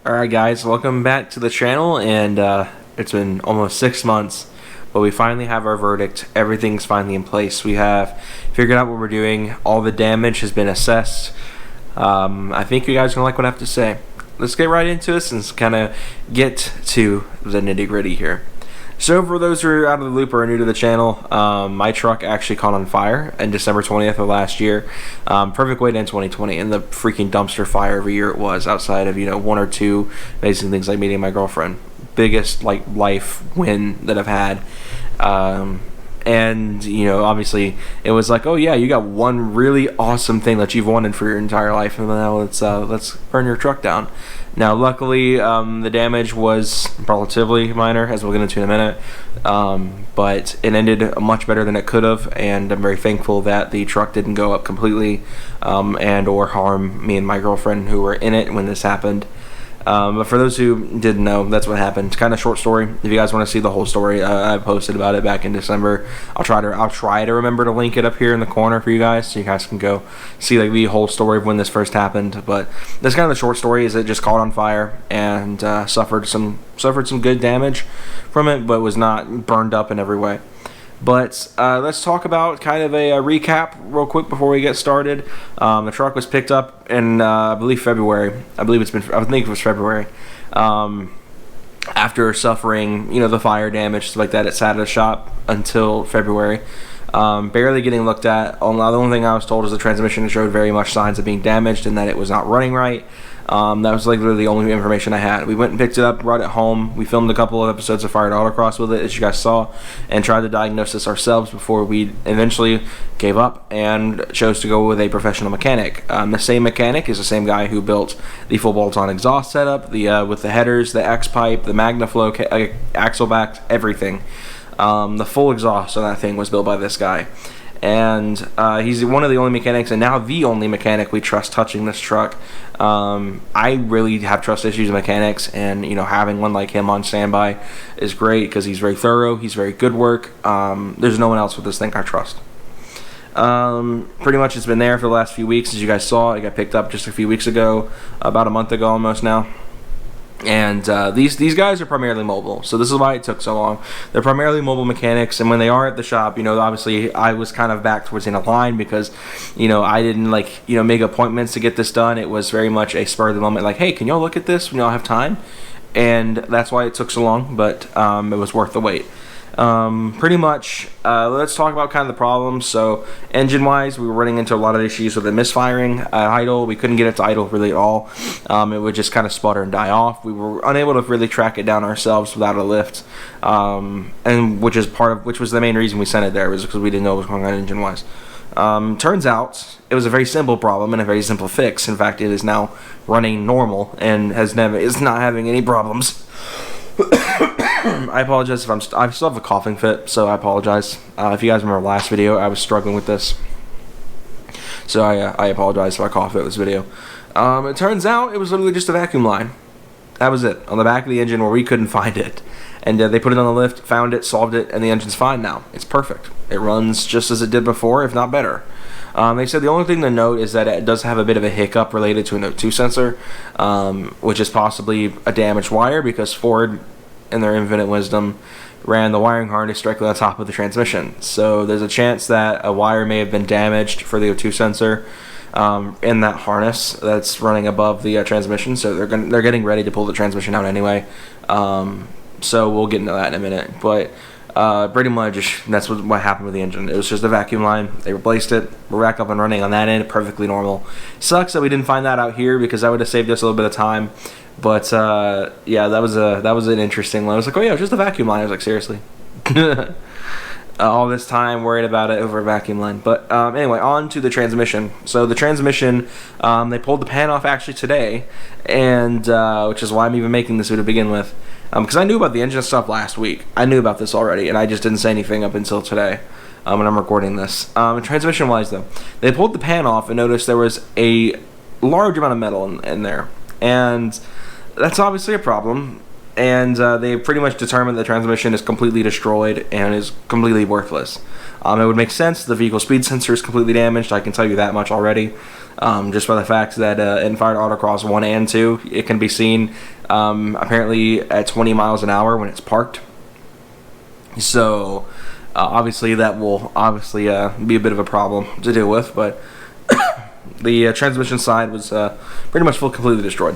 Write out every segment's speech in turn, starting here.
Alright guys, welcome back to the channel, and it's been almost 6 months, but we finally have our verdict. Everything's finally in place. We have figured out what we're doing. All the damage has been assessed. I think you guys are going to like what I have to say. Let's get right into this and kind of get to the nitty-gritty here. So for those who are out of the loop or are new to the channel, my truck actually caught on fire on December 20th of last year. Perfect way to end 2020, and the freaking dumpster fire every year it was, outside of, one or two amazing things like meeting my girlfriend. Biggest life win that I've had. And obviously it was like, oh yeah, you got one really awesome thing that you've wanted for your entire life, and now let's burn your truck down. Now luckily the damage was relatively minor, as we'll get into in a minute, but it ended much better than it could have, and I'm very thankful that the truck didn't go up completely and or harm me and my girlfriend who were in it when this happened. But for those who didn't know, that's what happened. Kind of short story. If you guys want to see the whole story, I posted about it back in December. I'll try to remember to link it up here in the corner for you guys, so you guys can go see the whole story of when this first happened. But that's kind of the short story. Is it just caught on fire and suffered some good damage from it, but was not burned up in every way. But let's talk about kind of a recap real quick before we get started. The truck was picked up in I believe February. I think it was February. After suffering the fire damage, stuff like that, it sat at a shop until February. Barely getting looked at. The only thing I was told is the transmission showed very much signs of being damaged and that it was not running right. That was literally the only information I had. We went and picked it up, brought it home. We filmed a couple of episodes of Fired Autocross with it, as you guys saw, and tried to diagnose this ourselves before we eventually gave up and chose to go with a professional mechanic. The same mechanic is the same guy who built the full bolt-on exhaust setup, with the headers, the X-pipe, the MagnaFlow axle back, everything. The full exhaust on that thing was built by this guy. And he's one of the only mechanics, and now the only mechanic we trust touching this truck. I really have trust issues with mechanics, and having one like him on standby is great because he's very thorough. He's very good work. There's no one else with this thing I trust. Pretty much it's been there for the last few weeks. As you guys saw, it got picked up just a few weeks ago, about a month ago almost now. And these guys are primarily mobile, so this is why it took so long. They're primarily mobile mechanics, and when they are at the shop, obviously I was kind of back towards the end of line because, I didn't make appointments to get this done. It was very much a spur of the moment, like, hey, can y'all look at this when y'all have time? And that's why it took so long, but it was worth the wait. Pretty much, let's talk about kind of the problems. So engine-wise, we were running into a lot of issues with it misfiring idle. We couldn't get it to idle really at all. It would just kind of sputter and die off. We were unable to really track it down ourselves without a lift, and which was the main reason we sent it there, was because we didn't know what was going on engine-wise. Turns out it was a very simple problem and a very simple fix. In fact, it is now running normal and is not having any problems. I apologize if I still have a coughing fit, so I apologize. If you guys remember last video, I was struggling with this, so I apologize if I cough at this video. It turns out it was literally just a vacuum line. That was it, on the back of the engine where we couldn't find it, and they put it on the lift, found it, solved it, and the engine's fine now. It's perfect. It runs just as it did before, if not better. They said the only thing to note is that it does have a bit of a hiccup related to an O2 sensor, which is possibly a damaged wire, because Ford, in their infinite wisdom, ran the wiring harness directly on top of the transmission. So there's a chance that a wire may have been damaged for the O2 sensor in that harness that's running above the transmission. So they're getting ready to pull the transmission out anyway. So we'll get into that in a minute. But pretty much that's what happened with the engine. It was just a vacuum line. They replaced it. We're back up and running on that end, perfectly normal. Sucks that we didn't find that out here, because that would have saved us a little bit of time. But yeah, that was an interesting one. I was like, oh yeah, it was just a vacuum line. I was like, seriously. All this time worried about it over a vacuum line. But anyway, on to the transmission. So the transmission, they pulled the pan off actually today, and which is why I'm even making this video to begin with. Because I knew about the engine stuff last week. I knew about this already, and I just didn't say anything up until today when I'm recording this. Transmission-wise, though, they pulled the pan off and noticed there was a large amount of metal in there. And that's obviously a problem. And they pretty much determined the transmission is completely destroyed and is completely worthless. It would make sense. The vehicle speed sensor is completely damaged. I can tell you that much already. just by the fact that in Fired Autocross 1 and 2, it can be seen apparently at 20 miles an hour when it's parked. So obviously that will obviously be a bit of a problem to deal with, but the transmission side was pretty much completely destroyed.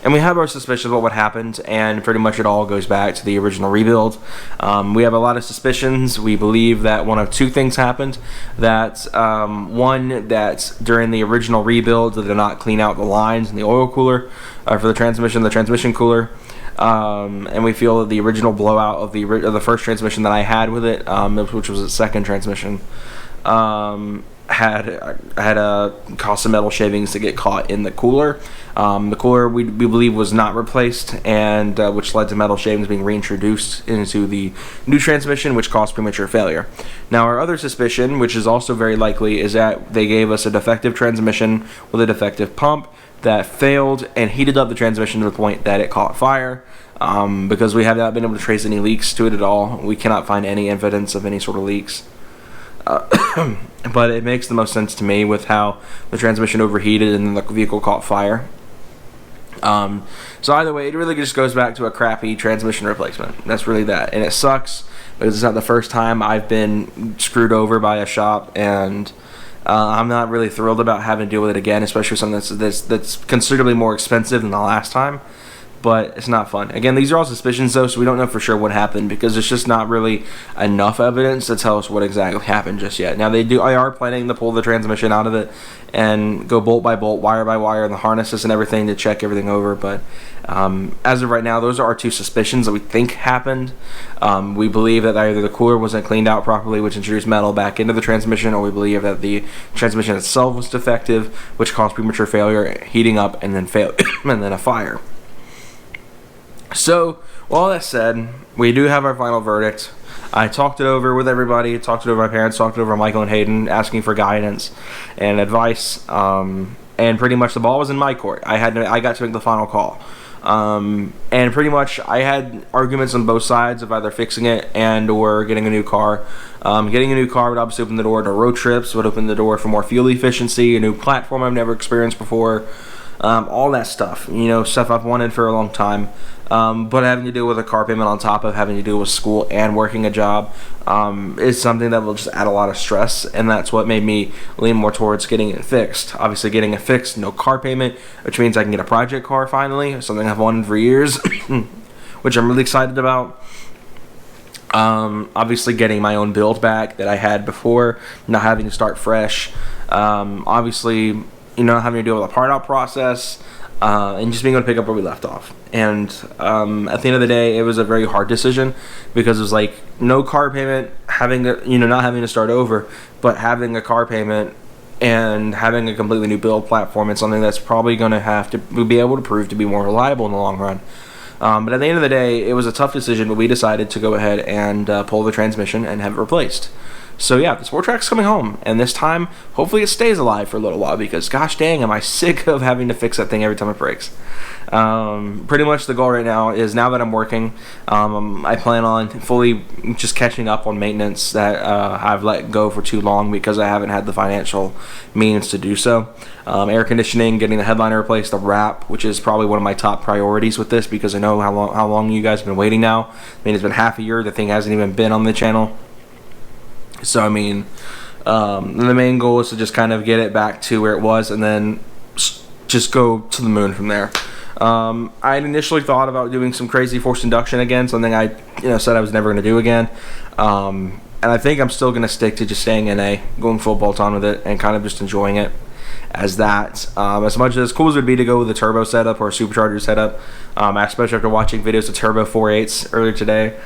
And we have our suspicions about what happened, and pretty much it all goes back to the original rebuild. We have a lot of suspicions. We believe that one of two things happened. That one, that during the original rebuild, they did not clean out the lines in the oil cooler for the transmission cooler. And we feel that the original blowout of the first transmission that I had with it, which was its second transmission, had caused some metal shavings to get caught in the cooler. The cooler we believe was not replaced, and which led to metal shavings being reintroduced into the new transmission, which caused premature failure. Now, our other suspicion, which is also very likely, is that they gave us a defective transmission with a defective pump that failed and heated up the transmission to the point that it caught fire. Because we have not been able to trace any leaks to it at all, we cannot find any evidence of any sort of leaks. But it makes the most sense to me with how the transmission overheated and the vehicle caught fire. So either way, it really just goes back to a crappy transmission replacement. That's really that, and it sucks because it's not the first time I've been screwed over by a shop, and I'm not really thrilled about having to deal with it again, especially something that's considerably more expensive than the last time. But it's not fun. Again, these are all suspicions, though, so we don't know for sure what happened because there's just not really enough evidence to tell us what exactly happened just yet. Now, they are planning to pull the transmission out of it and go bolt by bolt, wire by wire, and the harnesses and everything to check everything over. But as of right now, those are our two suspicions that we think happened. We believe that either the cooler wasn't cleaned out properly, which introduced metal back into the transmission, or we believe that the transmission itself was defective, which caused premature failure, heating up, and then and then a fire. So, with all that said, we do have our final verdict. I talked it over with everybody, talked it over my parents, talked it over Michael and Hayden, asking for guidance and advice, and pretty much the ball was in my court. I got to make the final call. And pretty much I had arguments on both sides of either fixing it and or getting a new car. Getting a new car would obviously open the door to road trips, would open the door for more fuel efficiency, a new platform I've never experienced before, all that stuff, stuff I've wanted for a long time. But having to deal with a car payment on top of having to deal with school and working a job is something that will just add a lot of stress, and that's what made me lean more towards getting it fixed. Obviously, getting it fixed, no car payment, which means I can get a project car finally, something I've wanted for years, which I'm really excited about. Obviously, getting my own build back that I had before, not having to start fresh. Obviously, having to deal with a part out process. And just being able to pick up where we left off. And at the end of the day, it was a very hard decision because it was like no car payment, having to, not having to start over, but having a car payment and having a completely new build platform. It's something that's probably going to have to be able to prove to be more reliable in the long run. But at the end of the day, it was a tough decision, but we decided to go ahead and pull the transmission and have it replaced. So yeah, the Sport Trac's coming home, and this time, hopefully it stays alive for a little while, because gosh dang, am I sick of having to fix that thing every time it breaks. Pretty much the goal right now is, now that I'm working, I plan on fully just catching up on maintenance that I've let go for too long because I haven't had the financial means to do so. Air conditioning, getting the headliner replaced, the wrap, which is probably one of my top priorities with this, because I know how long you guys have been waiting now. I mean, it's been half a year, the thing hasn't even been on the channel. So, I mean, the main goal is to just kind of get it back to where it was and then just go to the moon from there. I had initially thought about doing some crazy forced induction again, something I said I was never going to do again. And I think I'm still going to stick to just staying in A, going full bolt-on with it, and kind of just enjoying it as that. As much as cool as it would be to go with a turbo setup or a supercharger setup, especially after watching videos of turbo 4.8s earlier today,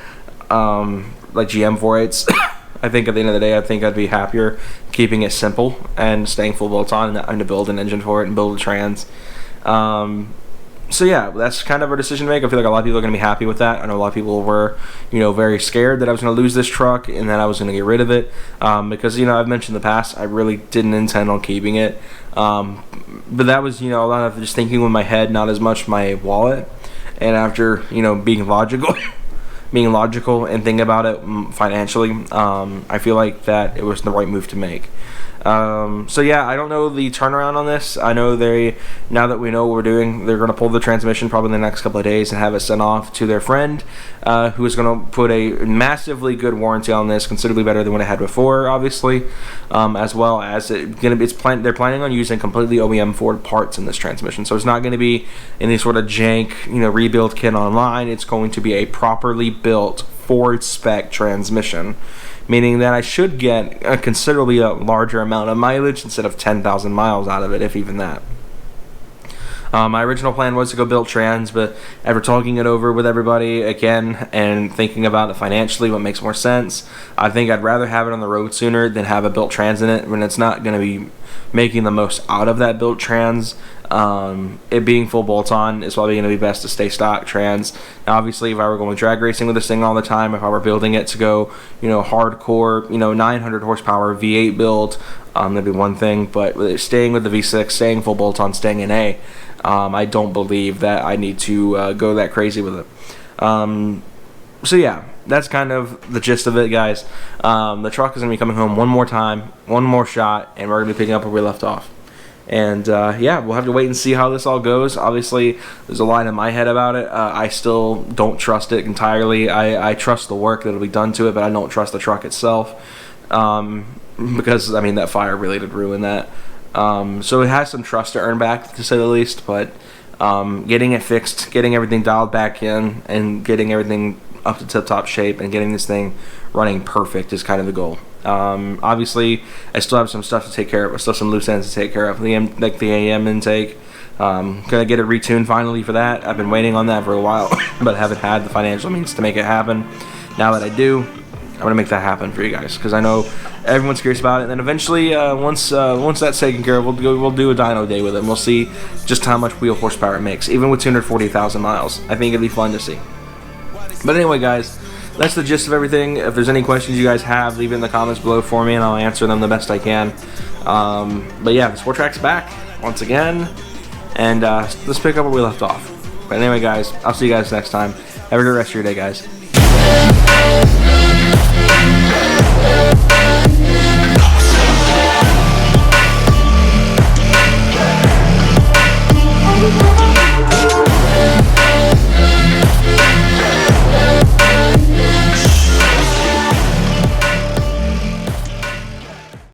like GM 4.8s. I think at the end of the day, I think I'd be happier keeping it simple and staying full bolt-on and to build an engine for it and build a trans. So yeah, that's kind of our decision to make. I feel like a lot of people are going to be happy with that. I know a lot of people were, very scared that I was going to lose this truck and that I was going to get rid of it. Because, I've mentioned in the past, I really didn't intend on keeping it. But that was, a lot of just thinking with my head, not as much my wallet. And after, being logical and thinking about it financially, I feel like that it was the right move to make. So yeah, I don't know the turnaround on this. I know now that we know what we're doing, they're going to pull the transmission probably in the next couple of days and have it sent off to their friend, who is going to put a massively good warranty on this, considerably better than what I had before, obviously, as well as they're planning on using completely OEM Ford parts in this transmission, so it's not going to be any sort of jank, rebuild kit online. It's going to be a properly built Ford spec transmission, meaning that I should get a considerably larger amount of mileage instead of 10,000 miles out of it, if even that. My original plan was to go build trans, but after talking it over with everybody again and thinking about it financially, what makes more sense, I think I'd rather have it on the road sooner than have a built trans in it when it's not going to be making the most out of that built trans. It being full bolt-on is probably going to be best to stay stock trans. Now, obviously, if I were going drag racing with this thing all the time, if I were building it to go, hardcore, 900 horsepower V8 build, that'd be one thing. But staying with the V6, staying full bolt-on, staying in A, I don't believe that I need to go that crazy with it. So yeah, that's kind of the gist of it, guys. The truck is going to be coming home one more time, one more shot, and we're going to be picking up where we left off. And yeah, we'll have to wait and see how this all goes. Obviously, there's a line in my head about it. I still don't trust it entirely. I trust the work that'll be done to it, but I don't trust the truck itself, because that fire really did ruin that. So it has some trust to earn back, to say the least. But getting it fixed, getting everything dialed back in, and getting everything up to tip-top shape, and getting this thing running perfect is kind of the goal. Obviously, I still have some stuff to take care of. I still have some loose ends to take care of, like the AM intake. Gonna get it retuned finally for that. I've been waiting on that for a while, but haven't had the financial means to make it happen. Now that I do, I'm gonna make that happen for you guys, because I know everyone's curious about it. And then eventually, once that's taken care of, we'll do a dyno day with it, and we'll see just how much wheel horsepower it makes, even with 240,000 miles. I think it'd be fun to see. But anyway, guys, that's the gist of everything. If there's any questions you guys have, leave it in the comments below for me, and I'll answer them the best I can. But yeah, the Sport Trac's back once again, and let's pick up where we left off. But anyway, guys, I'll see you guys next time. Have a good rest of your day, guys.